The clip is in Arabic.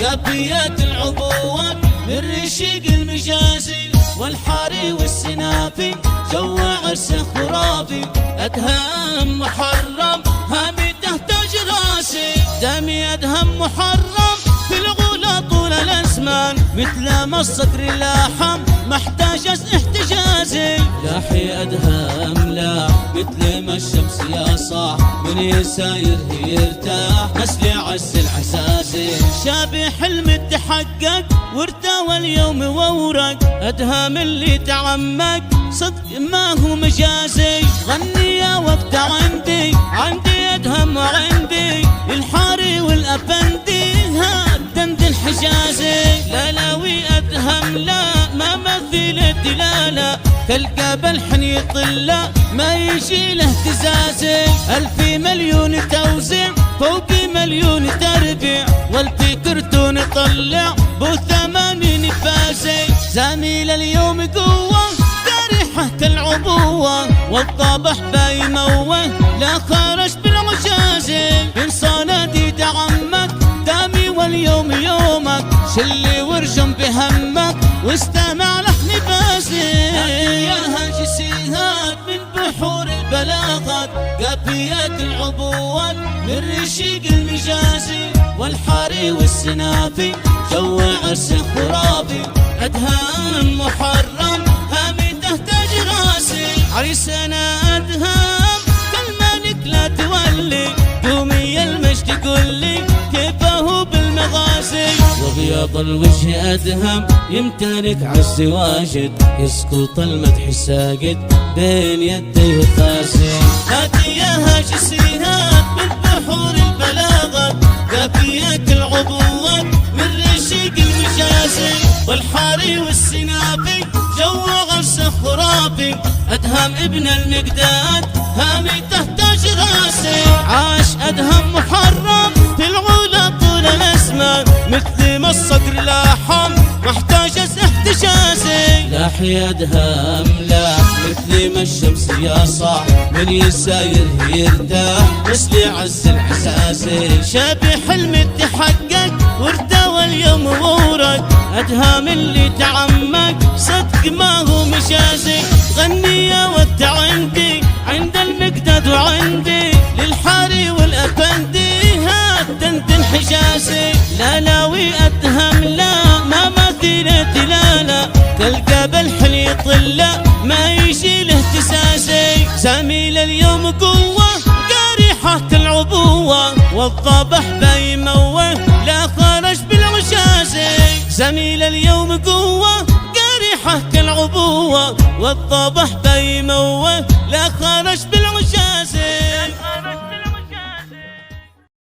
قافيات العبوات من رشيق المجازي والحاري والسنافي جو عرس خرافي أدهم محرم هامي تحتاج راسي دمي أدهم محرم في الغلا طول الأزمان مثل ما الصقر لاحم محتاج احتجازي لاحي أدهم لا مثل ما الشمس يا صاح من يساير يرتاح نسلي عز العساسي شابي حلم تحقق وارتوى اليوم وورق أدهم اللي تعمق صدق ما هو مجازي غني يا وقت عندي أدهم وعندي الحاري والأفندي هادند الحجازي لالاوي أدهم لا ما مثيل الدلالة تلقى بالحن يطلع ما يجي له اهتزازي ألف مليون توزيع فوق مليون تربيع والفكرتون طلع بو 80 فازي زميل اليوم قوة جارحة العبوة والضبح بايموه لا خرج بالعجازي انساناتي دعمك دامي واليوم يومك شلي وارجم بهمك واستمع لحن باسي يا هاجسيهات من بحور البلاغات قافيات العبوات من رشيق المجازي والحاري والسنافي جو عرس خرافي أدهم محرم هامي تحتاج راسي عريسنا أدهم كالملك لا تولي قومي المجد قولي كيفه بالمغازي وبيض الوجه أدهم يمتلك عز واجد يسقط المدح ساقط بين يديه خاسي هاتي يا هاجسيهات من بحور البلاغات قافيات العبوات من رشيق المجازي والحاري والسنافي جو غرس خرافي أدهم ابن المقداد هامي تحتاج راسي عاش أدهم محرم في العلا طول الأزمان مثل ما الصقر لاحم محتاج احتجازي لاحي أدهم لا مثل ما الشمس يا صاح من يساير يرتاح مثل عز الحساسي شابي حلم تحقق وارتوى اليوم وورق أدهم اللي تعمق صدق ما هو مجازي غني يا ود عند المقداد وعندي للحاري والأفندي هادند الحجازي لالاوي أدهم لا ما مثيل دلالة تلقى بالحن يطلع ما يجي له اهتزازي زميل اليوم قوة جارحة العبوة والضبح بايموه لا خرج بالعجازي زميل اليوم قوة جارحة العبوة والضبح بايموه لا خرج بالعجازي